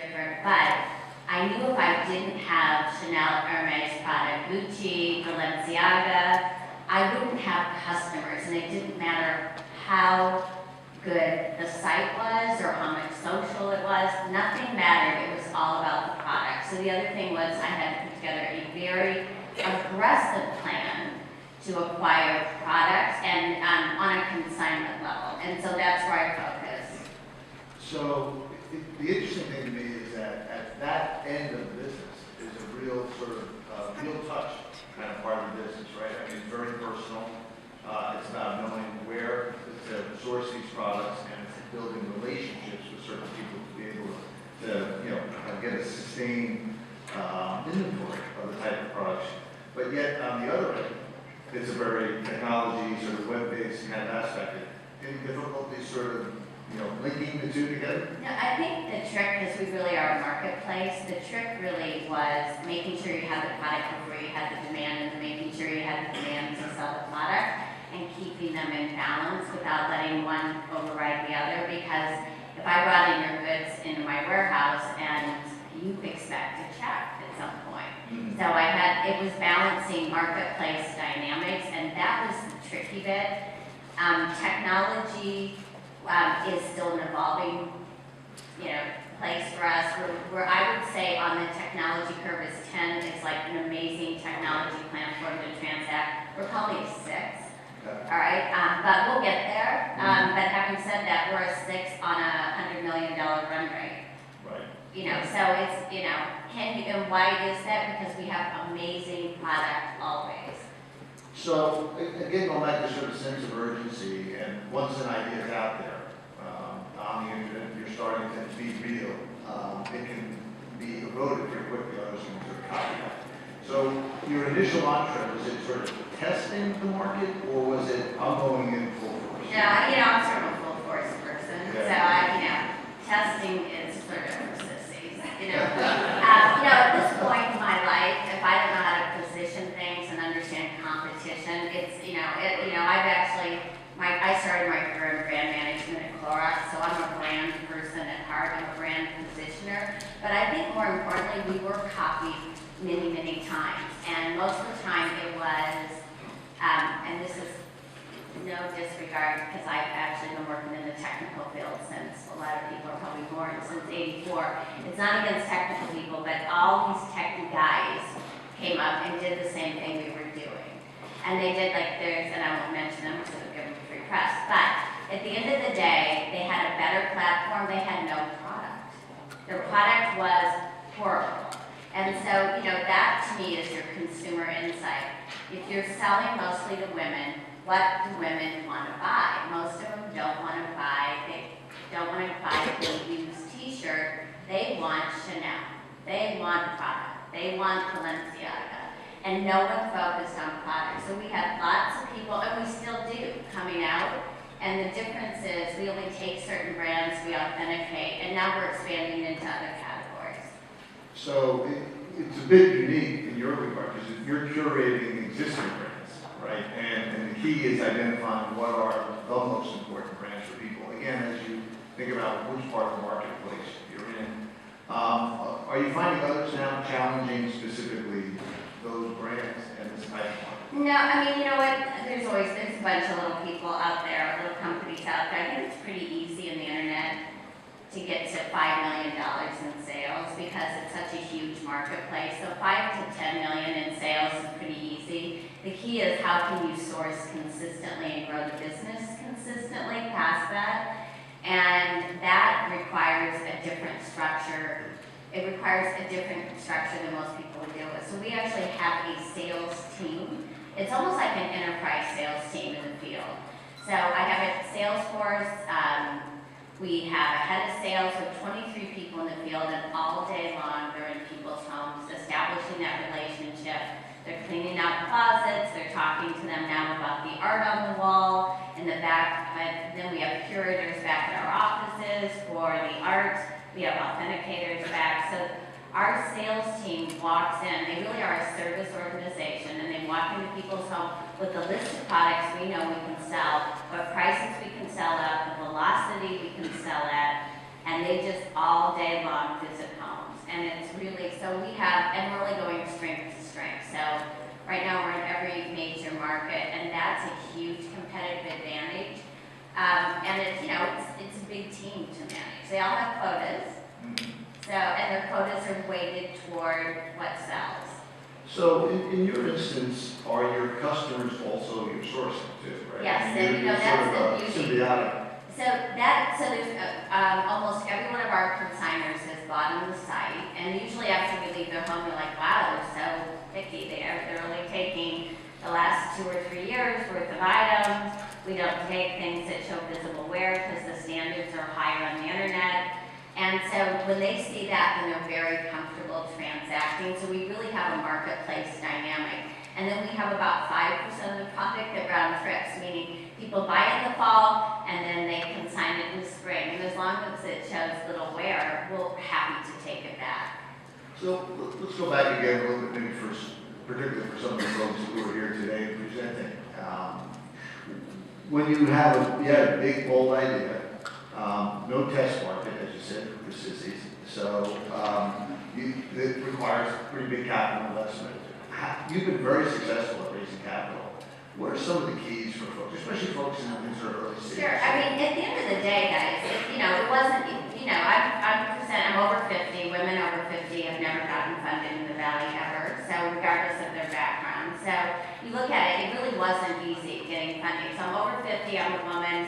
different, but I knew if I didn't have Chanel, Hermes product, Gucci, Balenciaga, I wouldn't have customers, and it didn't matter how good the site was or how much social it was, nothing mattered, it was all about the product. So the other thing was I had to put together a very aggressive plan to acquire products and on a consignment level, and so that's where I focus. So the interesting thing to me is that at that end of the business is a real sort of real touch kind of part of the business, right? I mean, it's very personal. It's about knowing where to source these products, and it's building relationships with certain people to be able to get a sustained inventory of the type of products. But yet, on the other end, it's a very technology sort of web-based kind of aspect. Any difficulties sort of linking the two together? No, I think the trick, because we really are a marketplace, the trick really was making sure you had the product before you had the demand, and then making sure you had the demand to sell the product, and keeping them in balance without letting one override the other. Because if I brought in your goods into my warehouse and you expect a check at some point. Mm-hmm. So it was balancing marketplace dynamics, and that was the tricky bit. Technology is still an evolving, place for us. Where I would say on the technology curve is 10 is like an amazing technology platform to transact. We're probably a 6. All right, but we'll get there. But having said that, we're a 6 on a $100 million run rate. Right. So it's, and why is that? Because we have amazing product always. So again, going back to sort of sense of urgency, and once an idea is out there on the internet, you're starting to be real. It can be eroded pretty quickly. Others can sort of copy that. So your initial mantra, was it sort of testing the market, or was it I'm going in full force? No, I'm sort of a full force person. Yeah. So testing is sort of for sissies. At this point in my life, if I don't know how to position things and understand competition, it's I've actually I started my career in brand management at Clorox, so I'm a brand person at heart. I'm a brand positioner, but I think more importantly, we were copied many, many times, and most of the time it was, and this is no disregard because I've actually been working in the technical field since a lot of people are probably born since '84. It's not against technical people, but all these tech guys came up and did the same thing we were doing, and they did and I won't mention them because it'll give them free press. But at the end of the day, they had a better platform. They had no product. Their product was horrible. And so, that to me is your consumer insight. If you're selling mostly to women, what do women want to buy? Most of them don't want to buy a used t-shirt. They want Chanel. They want product. They want Balenciaga. And no one focused on product. So we had lots of people, and we still do, coming out. And the difference is we only take certain brands, we authenticate, and now we're expanding into other categories. So it's a bit unique in your regard because you're curating existing brands, right? And the key is identifying what are the most important brands for people. Again, as you think about which part of the marketplace you're in, are you finding others now challenging specifically those brands and this type of market? No, you know what? There's a bunch of little people out there, little companies out there. I think it's pretty easy in the internet to get to $5 million in sales because it's such a huge marketplace. So 5 to 10 million in sales is pretty easy. The key is how can you source consistently and grow the business consistently past that. And that requires a different structure. It requires a different structure than most people would deal with. So we actually have a sales team. It's almost like an enterprise sales team in the field. So I have a sales force. We have a head of sales with 23 people in the field, and all day long they're in people's homes, establishing that relationship. They're cleaning out closets. They're talking to them now about the art on the wall in the back. But then we have curators back at our offices for the art. We have authenticators back. So our sales team walks in. They really are a service organization, and they walk into people's homes with a list of products we know we can sell, what prices we can sell at, the velocity we can sell at, and they just all day long visit and it's really, so we have, and we're only going strength to strength. So right now we're in every major market, and that's a huge competitive advantage. And it's, you know, it's a big team to manage. They all have quotas, so, and their quotas are weighted toward what sells. So in your instance, are your customers also your sourcing too, right? Yes, I mean, and you know, you're that's sort of the a beauty. symbiotic. So there's almost every one of our consigners has bought on the site, and usually after we leave their home, they're like, wow, they're so picky. They're only taking the last 2 or 3 years worth of items. We don't take things that show visible wear because the standards are higher on the internet. And so when they see that, then they're very comfortable transacting. So we really have a marketplace dynamic. And then we have about 5% of the product that round trips, meaning people buy in the fall and then they consign it in the spring. And as long as it shows little wear, we're happy to take it back. So let's go back again a little bit, maybe particularly for some of the folks who are here today presenting. When you had a big, bold idea, no test market, as you said, for sissies, so it requires pretty big capital investment. You've been very successful at raising capital. What are some of the keys for folks, especially folks in sort of early stages? Sure. I mean, at the end of the day, guys, it wasn't, I'm over 50. Women over 50 have never gotten funded in the Valley ever, so regardless of their background. So you look at it, it really wasn't easy getting funding. So I'm over 50, I'm a woman,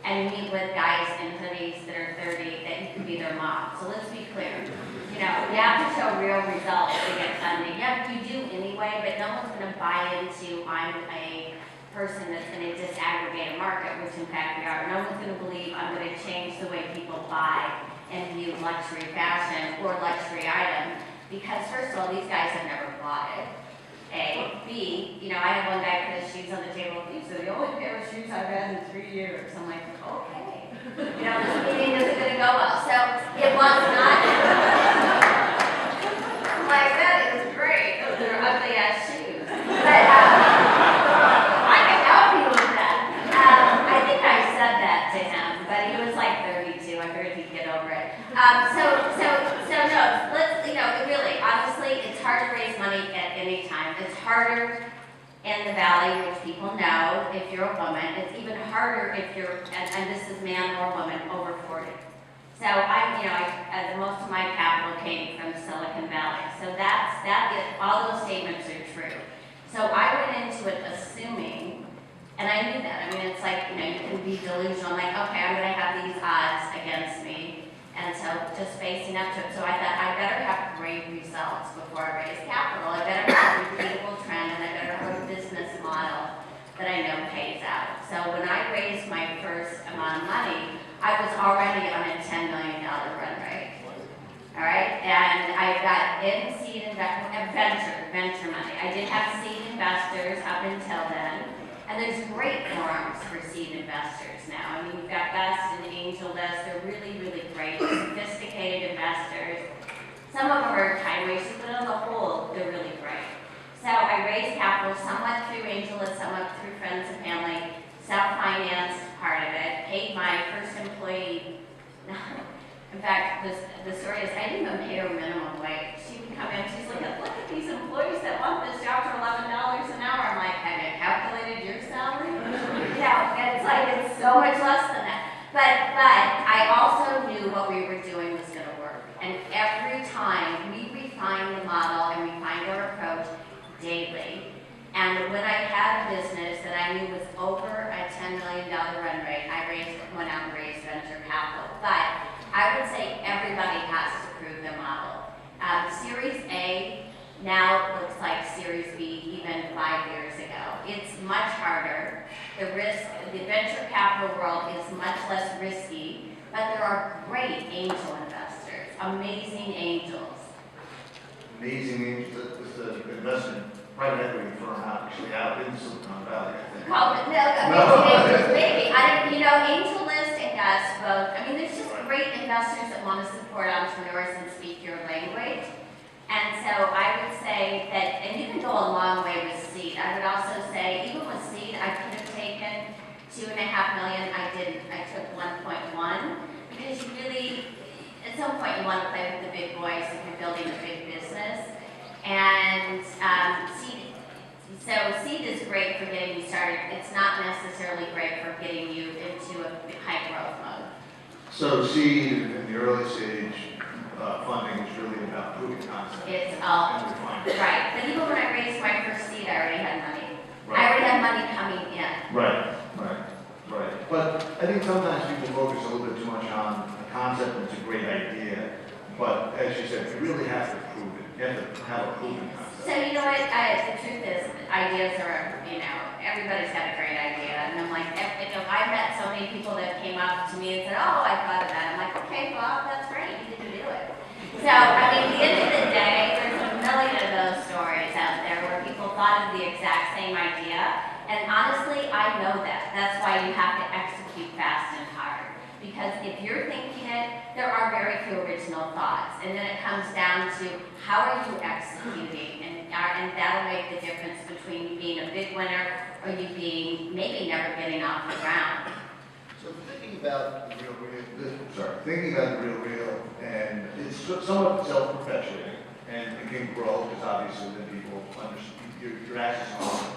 and you meet with guys in hoodies that are 30 that you could be their mom. So let's be clear. You have to show real results to get funding. Yeah, you do anyway, but no one's going to buy into I'm a person that's going to disaggregate a market, which in fact we are. No one's going to believe I'm going to change the way people buy and view luxury fashion or luxury items, because first of all, these guys have never bought it. A. B, I had one guy put his shoes on the table. These are the only pair of shoes I've had in 3 years. I'm like, okay. This meeting isn't going to go well. So it was not. I'm like, that is great. Those are ugly ass shoes. But I can help you with that. I think I said that to him, but he was like 32. I figured he'd get over it. So no, let's, really, honestly, it's hard to raise money at any time. It's harder in the Valley, which people know, if you're a woman. It's even harder if you're, and this is man or woman, over 40. So most of my capital came from Silicon Valley. So all those statements are true. So I went into it assuming, and I knew that. I mean, it's like, you can be delusional. I'm like, okay, I'm going to have these odds against me. And so just facing up to it. So I thought I better have great results before I raise capital. I better have a repeatable trend, and I better have a business model that I know pays out. So when I raised my first amount of money, I was already on a $10 million run rate. All right, and I got in seed venture money. I did have seed investors up until then, and there's great forums for seed investors now. I mean, you've got Vest and AngelList. They're really, really great, sophisticated investors. Some of them are time wasters, but on the whole, they're really great. So I raised capital somewhat through AngelList, somewhat through friends and family, self-financed part of it, paid my first employee. In fact, the story is I didn't even pay her minimum wage. She would come in, she's like, look at these employees that want this job for $11 an hour. I'm like, have you calculated your salary? It's like, it's so much less than that. But I also knew what we were doing was going to work. And every time we refined the model and refined our approach daily. And when I had a business that I knew was over a $10 million run rate, I went out and raised venture capital. But I would say everybody has to prove their model. Series A now looks like Series B even 5 years ago. It's much harder. The venture capital world is much less risky, but there are great angel investors, amazing angels. Amazing angels. This is an investment private equity firm actually out in Silicon Valley, I think. Amazing angels, maybe. AngelList and Gus both. I mean, there's just great investors that want to support entrepreneurs and speak your language. And so I would say that, and you can go a long way with seed. I would also say, even with seed, I could have taken $2.5 million. I didn't. I took 1.1 because it's some point you want to play with the big boys if you're building a big business. And seed is great for getting you started. It's not necessarily great for getting you into a high growth mode. So seed in the early stage funding is really about proving concept. It's all and refinement. right. But even when I raised my first seed, I already had money. Right. I already had money coming in. Right. But I think sometimes people focus a little bit too much on the concept, and it's a great idea. But as you said, you really have to prove it. You have to have a proven concept. So you know what? The truth is, ideas are, everybody's got a great idea, and I'm like, I met so many people that came up to me and said, "Oh, I thought of that." I'm like, "Okay, Bob, that's great. You didn't do it." So I mean, at the end of the day, there's a million of those stories out there where people thought of the exact same idea, and honestly, I know that. That's why you have to execute fast and hard. Because if you're thinking it, there are very few original thoughts. And then it comes down to how are you executing? And that'll make the difference between you being a big winner or you being maybe never getting off the ground. So thinking about the real, and it's somewhat self-perpetuating, and it can grow because obviously then people understand you're accessing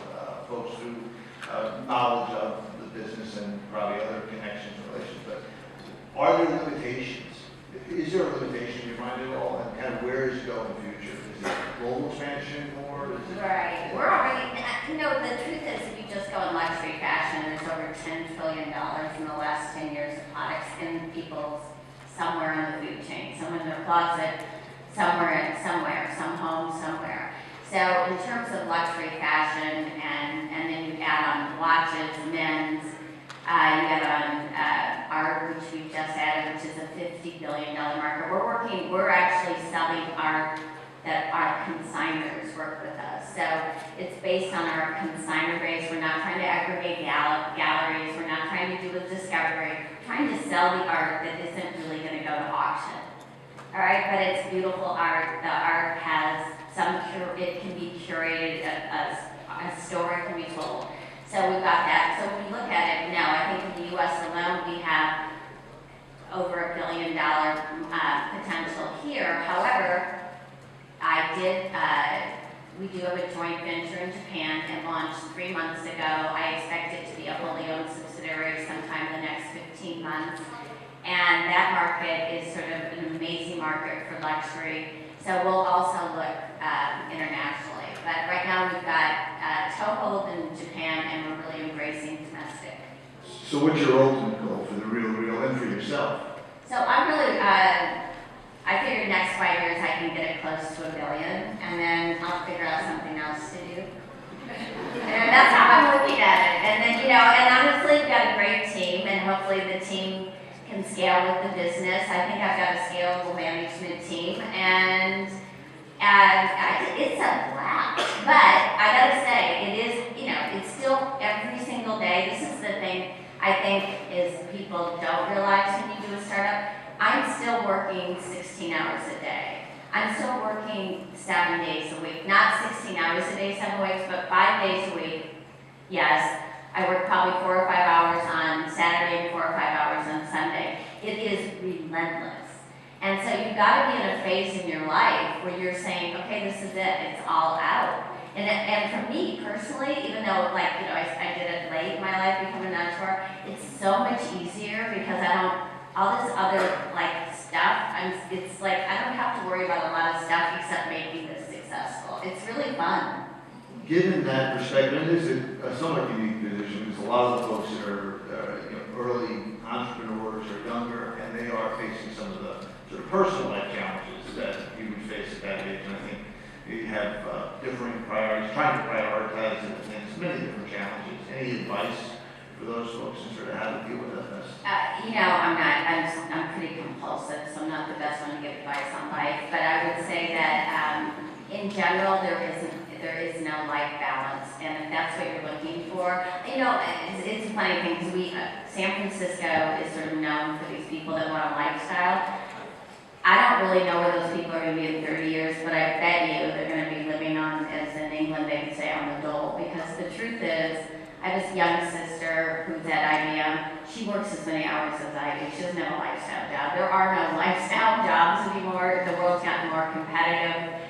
folks through knowledge of the business and probably other connections and relations. But are there limitations? Is there a limitation in your mind at all? And kind of where is it going in the future? Is it global expansion or is it? Right. We're already, the truth is, if you just go in luxury fashion, there's over $10 trillion in the last 10 years of products in people's, somewhere in the food chain, some in their closet, somewhere, some home, somewhere. So in terms of luxury fashion, and then you add on watches, men's, you add on art, which we just added, which is a $50 billion market. We're actually selling art that our consigners work with us. So it's based on our consigner base. We're not trying to aggregate galleries. We're not trying to do a discovery. We're trying to sell the art that isn't really going to go to auction. All right, but it's beautiful art. The art has it can be curated, a story can be told. So we've got that. So when we look at it now, I think in the U.S. alone, we have over $1 billion potential here. However, we do have a joint venture in Japan and launched 3 months ago. I expect it to be a wholly owned subsidiary sometime in the next 15 months. And that market is sort of an amazing market for luxury. So we'll also look internationally. But right now we've got toehold in Japan and we're really embracing domestic. So what's your ultimate goal for the real and for yourself? So I'm really, I figure next 5 years I can get it close to $1 billion and then I'll figure out something else to do. And that's how I'm looking at it. And then, and honestly, we've got a great team and hopefully the team can scale with the business. I think I've got a scalable management team and it's a blast. But I gotta say, it is, it's still every single day. This is the thing I think is people don't realize when you do a startup. I'm still working 16 hours a day. I'm still working 7 days a week. Not 16 hours a day, 7 weeks, but 5 days a week. Yes. I work probably 4 or 5 hours on Saturday and 4 or 5 hours on Sunday. It is relentless. And so you've got to be in a phase in your life where you're saying, okay, this is it, it's all out. And for me personally, even though I did it late in my life becoming an entrepreneur, it's so much easier because I don't, all this other stuff, it's like I don't have to worry about a lot of stuff except making this successful. It's really fun. Given that perspective, it is a somewhat unique position because a lot of the folks that are early entrepreneurs are younger and they are facing some of the sort of personal life challenges that you would face at that age. And I think you have differing priorities, trying to prioritize and things, many different challenges. Any advice for those folks and sort of how to deal with that best? I'm pretty compulsive, so I'm not the best one to give advice on life. But I would say that in general, there is no life balance, and if that's what you're looking for, it's a funny thing because San Francisco is sort of known for these people that want a lifestyle. I don't really know where those people are going to be in 30 years, but I bet you they're going to be living on, as in England they would say, on the dole, because the truth is, I have this young sister who's at IBM. She she works as many hours as I do. She doesn't have a lifestyle job. There are no lifestyle jobs anymore. The world's gotten more competitive.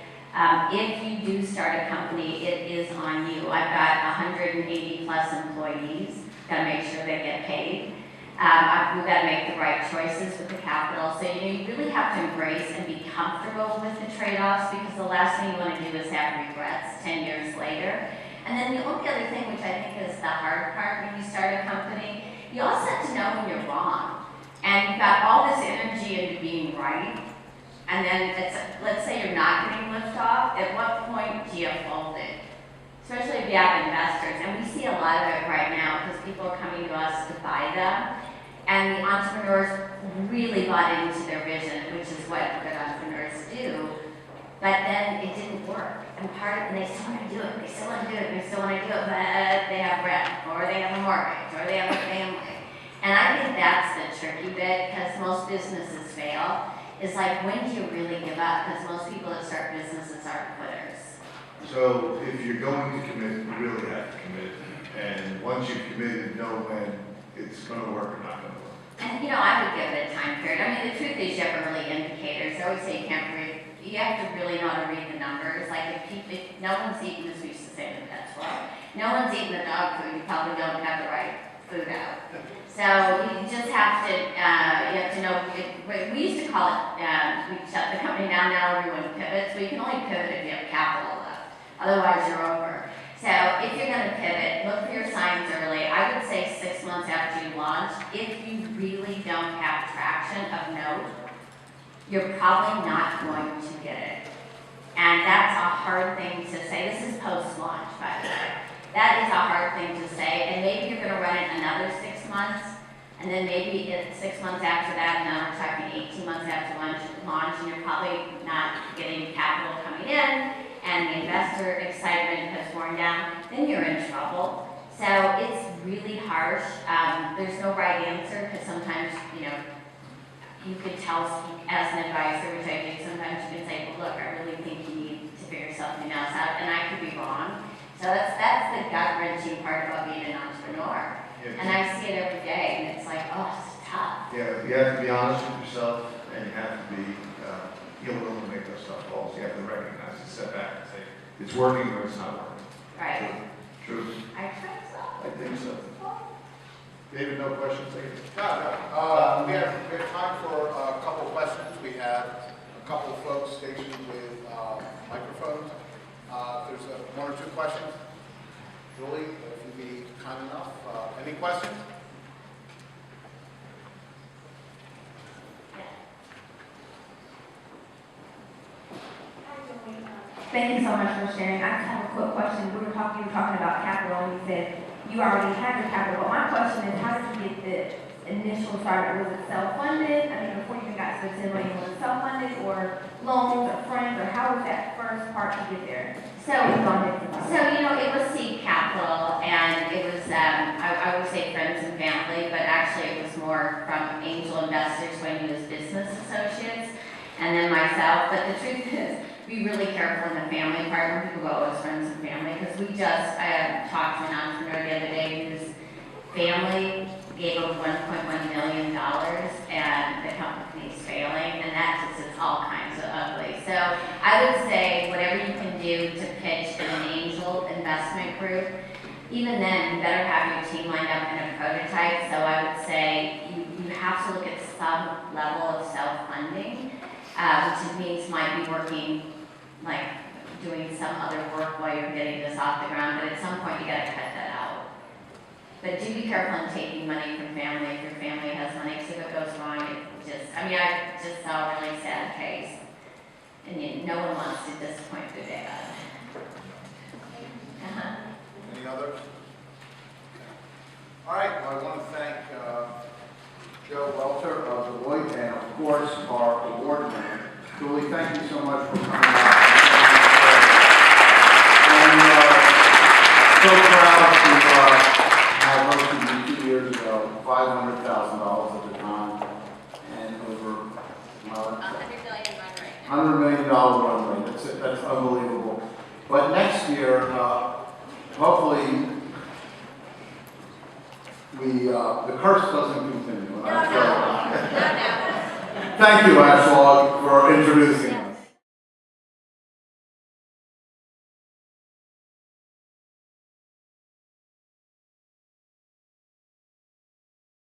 If you do start a company, it is on you. I've got 180 plus employees. Got to make sure they get paid. We've got to make the right choices with the capital. So you really have to embrace and be comfortable with the trade-offs, because the last thing you want to do is have regrets 10 years later. And then the only other thing, which I think is the hard part when you start a company, you also have to know when you're wrong. And you've got all this energy into being right, and then let's say you're not getting lift off, at what point do you fold it? Especially if you have investors, and we see a lot of it right now because people are coming to us to buy them, and the entrepreneurs really bought into their vision, which is what good entrepreneurs do, but then it didn't work. And they still want to do it, they still want to do it, but they have rent, or they have a mortgage, or they have a family. And I think that's the tricky bit, because most businesses fail. It's like, when do you really give up? Because most people that start businesses are quitters. So if you're going to commit, you really have to commit. And once you've committed, know when it's going to work or not going to work. And I would give it a time period. I mean, the truth is you have early indicators. I always say you have to really know how to read the numbers. Like if no one's eating, as we used to say in the pets world, no one's eating the dog food, you probably don't have the right food out. So you just have to know, we used to call it, we shut the company down, now everyone pivots, but you can only pivot if you have capital left. Otherwise you're over. So if you're going to pivot, look for your signs early. I would say 6 months after you launch. If you really don't have traction of note, you're probably not going to get it. And that's a hard thing to say. This is post-launch, by the way. That is a hard thing to say, and maybe you're going to run it another 6 months, and then maybe 6 months after that, now we're talking 18 months after launch, and you're probably not getting capital coming in, and the investor excitement has worn down, then you're in trouble. So it's really harsh. There's no right answer, because sometimes, you could tell as an advisor, which I do, sometimes you can say, well, look, I really think you need to figure something else out, and I could be wrong. So that's the gut-wrenching part about being an entrepreneur. Yeah. And I see it every day, and it's like, oh, it's tough. Yeah, you have to be honest with yourself, and you have to be willing to make those tough calls. You have to recognize and step back and say, it's working or it's not working. Right. True. I think so. I think so. David, no questions? No. We have time for a couple questions. We have a couple of folks stationed with microphones. If there's one or two questions, Julie, if you'd be kind enough. Any questions? Thank you so much for sharing. I just have a quick question. You were talking about capital, and you said you already had your capital. But my question is, how did you get the initial start? Was it self-funded? I mean, before you even got to the 10 million, was it self-funded or loans or friends, or how was that first part to get there? So it was seed capital, and it was, I would say friends and family, but actually it was more from angel investors when he was business associates, and then myself. But the truth is, be really careful in the family part when people go, oh, it's friends and family, because I talked to an entrepreneur the other day whose family gave over $1.1 million, and the company's failing, and that just is all kinds of ugly. So I would say whatever you can do to pitch in an angel investment group, even then, you better have your team lined up in a prototype. So I would say you have to look at some level of self-funding, which means might be working, like doing some other work while you're getting this off the ground, but at some point you gotta cut that out. But do be careful in taking money from family if your family has money, because if it goes wrong, I just saw a really sad case, and no one wants to disappoint their dad. Any others? All right, well, I want to thank Joe Welter of Deloitte, and of course our award winner. Julie, thank you so much for coming out. And so proud to have hosted you 2 years ago, $500,000 at the time, and over $100 million run rate. That's unbelievable. But next year, hopefully, the curse doesn't continue. No, no, no, no. Thank you, Ashlog, for introducing